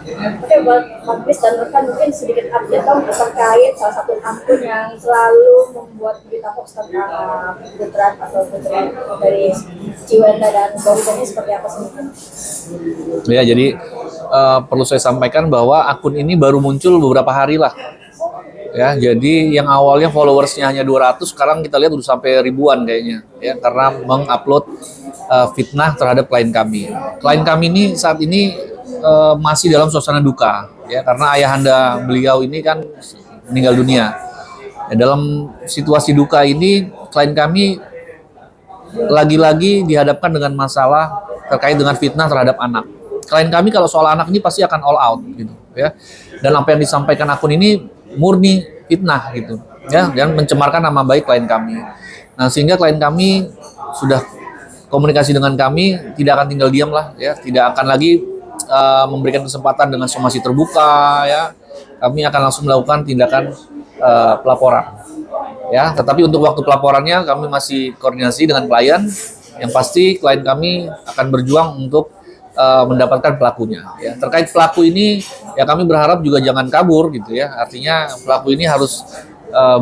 Oke, buat Mas dan rekan mungkin sedikit update dong terkait salah satu akun yang selalu membuat berita hoax tentang putra atau putri dari Ciwenda dan Garuda ini seperti apa sih? Ya, jadi perlu saya sampaikan bahwa akun ini baru muncul beberapa hari lah. Ya, jadi yang awalnya followersnya hanya 200, sekarang kita lihat udah sampai ribuan kayaknya, ya, karena mengupload fitnah terhadap klien kami. Klien kami ini saat ini masih dalam suasana duka, ya, karena ayahanda beliau ini kan meninggal dunia. Ya, dalam situasi duka ini, klien kami lagi-lagi dihadapkan dengan masalah terkait dengan fitnah terhadap anak. Klien kami kalau soal anak ini pasti akan all out, gitu, ya. Dan apa yang disampaikan akun ini murni fitnah gitu, ya, dan mencemarkan nama baik klien kami. Nah, sehingga klien kami sudah komunikasi dengan kami, tidak akan tinggal diam lah, ya, tidak akan lagi memberikan kesempatan dengan somasi terbuka, ya. Kami akan langsung melakukan tindakan pelaporan, ya. Tetapi untuk waktu pelaporannya kami masih koordinasi dengan klien. Yang pasti klien kami akan berjuang untuk mendapatkan pelakunya. Ya. Terkait pelaku ini, ya kami berharap juga jangan kabur gitu, ya. Artinya pelaku ini harus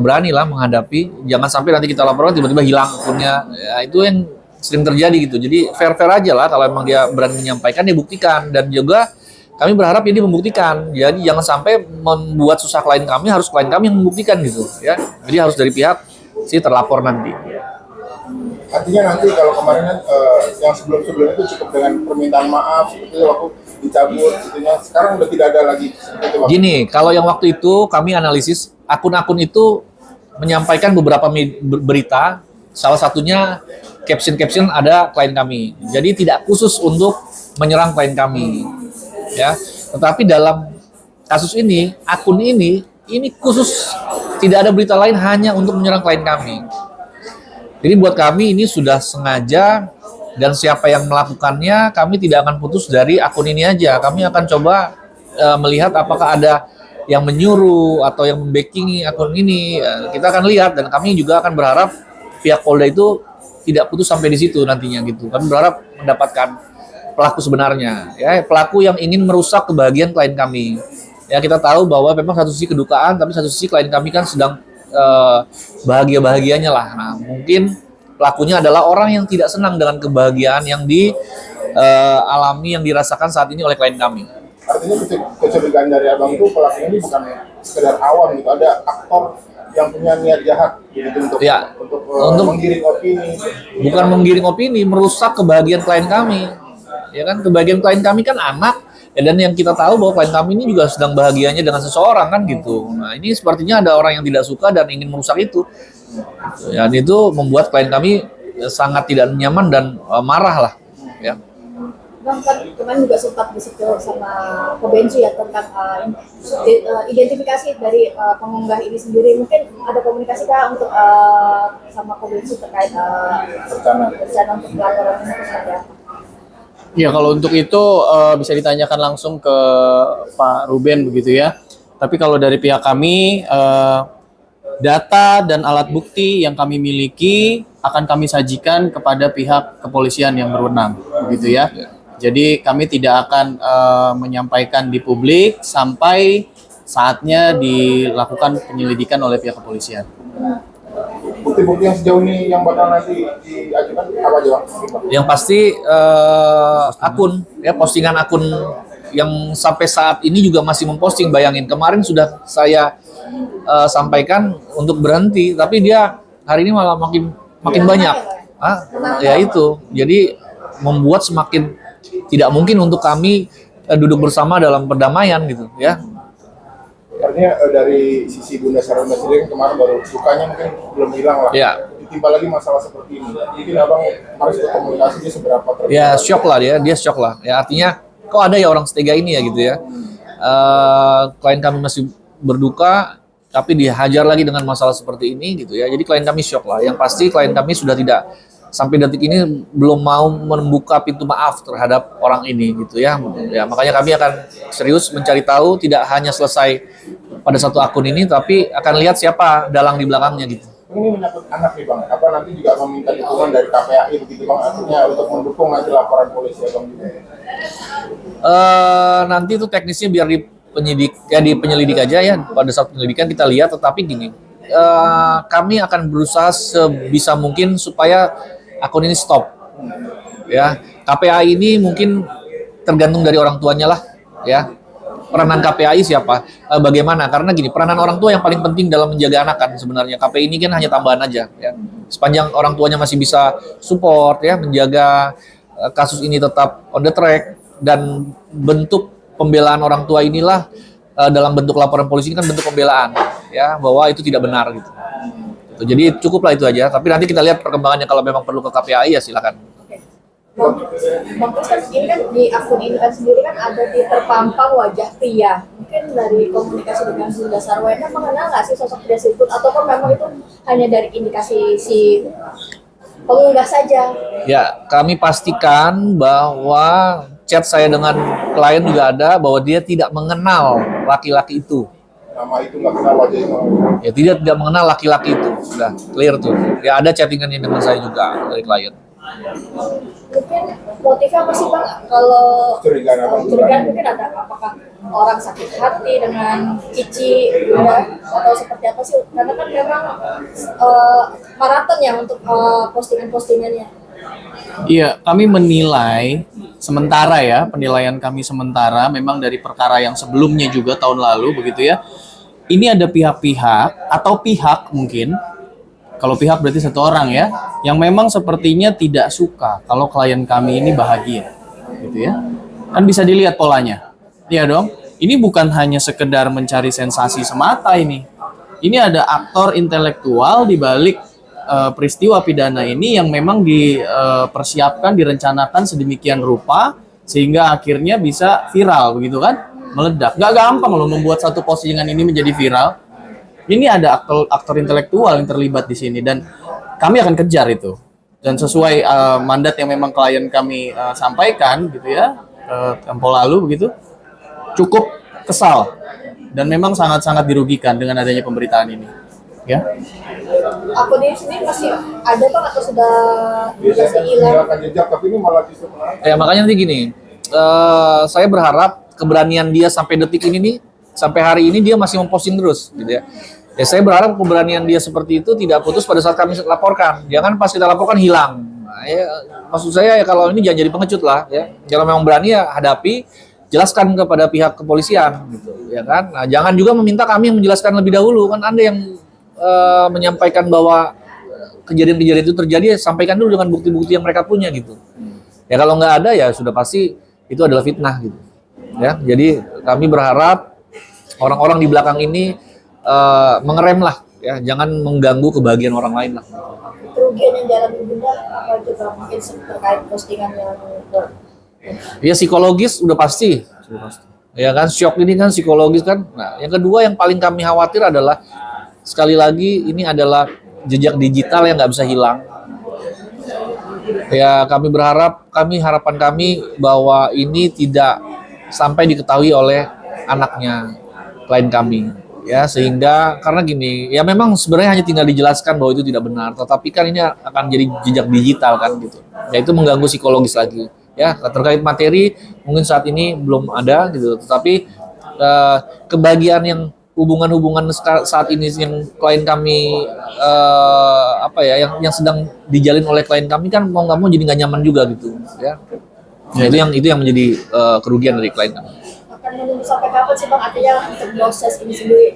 berani lah menghadapi. Jangan sampai nanti kita laporkan tiba-tiba hilang akunnya. Ya, itu yang sering terjadi gitu. Jadi fair-fair aja lah, kalau emang dia berani menyampaikan, dia buktikan. Dan juga kami berharap ini membuktikan. Jadi jangan sampai membuat susah klien kami, harus klien kami yang membuktikan gitu, ya. Jadi harus dari pihak si terlapor nanti. Artinya nanti kalau kemarin kan yang sebelum-sebelum itu cukup dengan permintaan maaf seperti itu waktu dicabut gitunya, sekarang udah tidak ada lagi seperti itu. Gini, kalau yang waktu itu kami analisis akun-akun itu menyampaikan beberapa berita, salah satunya caption ada klien kami. Jadi tidak khusus untuk menyerang klien kami, ya. Tetapi dalam kasus ini, akun ini khusus, tidak ada berita lain, hanya untuk menyerang klien kami. Jadi buat kami ini sudah sengaja, dan siapa yang melakukannya kami tidak akan putus dari akun ini aja. Kami akan coba melihat apakah ada yang menyuruh atau yang membackingi akun ini. Kita akan lihat, dan kami juga akan berharap pihak Polda itu tidak putus sampai di situ nantinya gitu. Kami berharap mendapatkan pelaku sebenarnya, ya, pelaku yang ingin merusak kebahagiaan klien kami. Ya, kita tahu bahwa memang satu sisi kedukaan, tapi satu sisi klien kami kan sedang bahagia-bahagianya lah. Nah, mungkin pelakunya adalah orang yang tidak senang dengan kebahagiaan yang dialami, yang dirasakan saat ini oleh klien kami. Artinya kecurigaan dari abang itu pelakunya ini bukan sekedar awam gitu, ada aktor yang punya niat jahat gitu untuk Ya, untuk menggiring opini. Bukan menggiring opini, merusak kebahagiaan klien kami. Ya kan, kebahagiaan klien kami kan anak. Ya, dan yang kita tahu bahwa klien kami ini juga sedang bahagianya dengan seseorang kan gitu. Nah, ini sepertinya ada orang yang tidak suka dan ingin merusak itu. Dan itu membuat klien kami sangat tidak nyaman dan marah lah, ya. Bang, kan kemarin juga sempat disitu sama Kobenci ya tentang identifikasi dari pengunggah ini sendiri. Mungkin ada komunikasi kah untuk sama Kobenci terkait rencana untuk pelaporan ini seperti apa? Ya, kalau untuk itu bisa ditanyakan langsung ke Pak Ruben begitu ya. Tapi kalau dari pihak kami, data dan alat bukti yang kami miliki akan kami sajikan kepada pihak kepolisian yang berwenang, begitu ya. Jadi kami tidak akan menyampaikan di publik sampai saatnya dilakukan penyelidikan oleh pihak kepolisian. Bukti-bukti yang sejauh ini yang bakal nanti diajukan apa aja, Bang? Yang pasti akun, ya, postingan akun yang sampai saat ini juga masih memposting. Bayangin, kemarin sudah saya sampaikan untuk berhenti, tapi dia hari ini malah makin banyak. Ya itu, jadi membuat semakin tidak mungkin untuk kami duduk bersama dalam perdamaian gitu, ya. Artinya dari sisi Bunda Sarona sendiri kemarin baru lukanya mungkin belum hilang lah. Ya. Ditimpa lagi masalah seperti ini. Mungkin abang harus komunikasinya seberapa terbuka. Ya, shock lah dia shock lah. Ya, artinya kok ada ya orang setega ini ya gitu ya. Klien kami masih berduka, tapi dihajar lagi dengan masalah seperti ini gitu ya. Jadi klien kami shock lah. Yang pasti klien kami sudah tidak, sampai detik ini belum mau membuka pintu maaf terhadap orang ini gitu ya. Ya, makanya kami akan serius mencari tahu, tidak hanya selesai pada satu akun ini, tapi akan lihat siapa dalang di belakangnya gitu. ini menyangkut anak nih Bang, apa nanti juga meminta dukungan dari KPAI begitu Bang, artinya untuk mendukung nanti laporan polisi Bang juga. Nanti itu teknisnya biar di penyidik ya di penyelidik aja ya, pada saat penyelidikan kita lihat. Tetapi gini, kami akan berusaha sebisa mungkin supaya akun ini stop ya. KPAI ini mungkin tergantung dari orang tuanya lah ya. Peranan KPAI siapa? Bagaimana? Karena gini, peranan orang tua yang paling penting dalam menjaga anak kan sebenarnya. KPI ini kan hanya tambahan aja ya. Sepanjang orang tuanya masih bisa support ya, menjaga kasus ini tetap on the track, dan bentuk pembelaan orang tua inilah dalam bentuk laporan polisi ini kan bentuk pembelaan ya, bahwa itu tidak benar gitu. Jadi cukuplah itu aja. Tapi nanti kita lihat perkembangannya, kalau memang perlu ke KPAI ya silakan. Bang Chris kan ini kan di akun ini kan sendiri kan ada di terpampang wajah pria. Mungkin dari komunikasi dengan Bunda Sarwena mengenal nggak sih sosok pria tersebut, ataupun memang itu hanya dari indikasi si pengunggah saja? Ya, kami pastikan bahwa chat saya dengan klien juga ada, bahwa dia tidak mengenal laki-laki itu. Nama itu nggak kenal wajah itu. Ya, tidak mengenal laki-laki itu. Sudah clear tuh. Ya, ada chattingannya dengan saya juga dari klien. Mungkin motifnya apa sih Bang? Kalau Curigaan mungkin ada, apakah orang sakit hati dengan Cici Bunda, atau seperti apa sih? Karena kan memang maraton ya untuk postingan-postingannya. Iya, kami menilai sementara ya, penilaian kami sementara memang dari perkara yang sebelumnya juga tahun lalu begitu ya. Ini ada pihak-pihak atau pihak mungkin, kalau pihak berarti satu orang ya, yang memang sepertinya tidak suka kalau klien kami ini bahagia, gitu ya. Kan bisa dilihat polanya. Iya dong. Ini bukan hanya sekedar mencari sensasi semata ini. Ini ada aktor intelektual di balik peristiwa pidana ini yang memang dipersiapkan, direncanakan sedemikian rupa sehingga akhirnya bisa viral, begitu kan? Meledak. Gak gampang loh membuat satu postingan ini menjadi viral. Ini ada aktor intelektual yang terlibat di sini, dan kami akan kejar itu. Dan sesuai mandat yang memang klien kami sampaikan gitu ya, tempo lalu begitu, cukup kesal dan memang sangat-sangat dirugikan dengan adanya pemberitaan ini. Ya. Akun ini sendiri masih ada Bang, atau sudah Biasanya hilang? menghilangkan jejak, tapi ini malah justru Ya, makanya nanti gini, saya berharap keberanian dia sampai detik ini nih, sampai hari ini dia masih memposting terus gitu ya. Ya, saya berharap keberanian dia seperti itu tidak putus pada saat kami laporkan. Jangan pas kita laporkan hilang. Nah, ya, maksud saya ya, kalau ini jangan jadi pengecut lah ya. Kalau memang berani ya hadapi, jelaskan kepada pihak kepolisian gitu ya kan. Nah, jangan juga meminta kami yang menjelaskan lebih dahulu, kan Anda yang menyampaikan bahwa kejadian-kejadian itu terjadi, ya, sampaikan dulu dengan bukti-bukti yang mereka punya gitu. Ya, kalau nggak ada ya sudah pasti itu adalah fitnah gitu. Ya, jadi kami berharap orang-orang di belakang ini mengerem lah ya, jangan mengganggu kebahagiaan orang lain lah. Kerugian yang dialami Bunda apa juga mungkin terkait postingan yang Ya, psikologis udah pasti. Ya kan, shock ini kan psikologis kan. Nah, yang kedua yang paling kami khawatir adalah, sekali lagi ini adalah jejak digital yang nggak bisa hilang. Ya, kami berharap, harapan kami bahwa ini tidak sampai diketahui oleh anaknya klien kami. Ya, sehingga karena gini, ya memang sebenarnya hanya tinggal dijelaskan bahwa itu tidak benar, tetapi kan ini akan jadi jejak digital kan gitu. Ya, itu mengganggu psikologis lagi. Ya, terkait materi mungkin saat ini belum ada gitu, tetapi kebahagiaan yang hubungan-hubungan saat ini yang klien kami yang sedang dijalin oleh klien kami kan mau nggak mau jadi nggak nyaman juga gitu ya. Ya, itu yang menjadi kerugian dari klien kami. akan menunggu sampai kapan sih Bang, artinya untuk proses ini sendiri?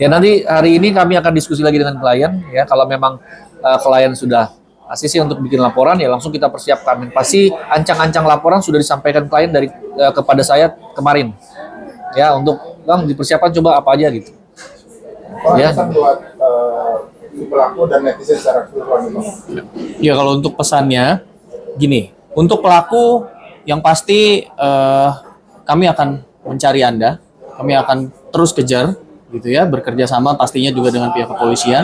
Ya, nanti hari ini kami akan diskusi lagi dengan klien ya. Kalau memang klien sudah ACC untuk bikin laporan, ya langsung kita persiapkan. Pasti ancang-ancang laporan sudah disampaikan klien dari kepada saya kemarin. Ya, untuk Bang dipersiapkan coba apa aja gitu. Ya. pesan buat si pelaku dan netizen secara keseluruhan Bang. Ya, kalau untuk pesannya gini, untuk pelaku yang pasti kami akan mencari Anda, kami akan terus kejar gitu ya, bekerja sama pastinya juga dengan pihak kepolisian.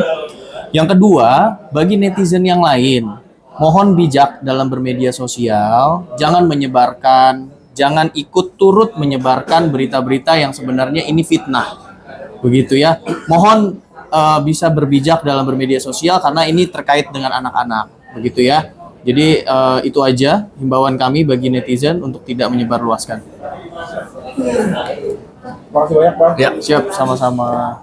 Yang kedua, bagi netizen yang lain, mohon bijak dalam bermedia sosial, jangan menyebarkan, jangan ikut turut menyebarkan berita-berita yang sebenarnya ini fitnah. Begitu ya. Mohon bisa berbijak dalam bermedia sosial karena ini terkait dengan anak-anak, begitu ya. Jadi itu aja himbauan kami bagi netizen untuk tidak menyebarluaskan. Makasih banyak Bang. Ya. Siap, sama-sama.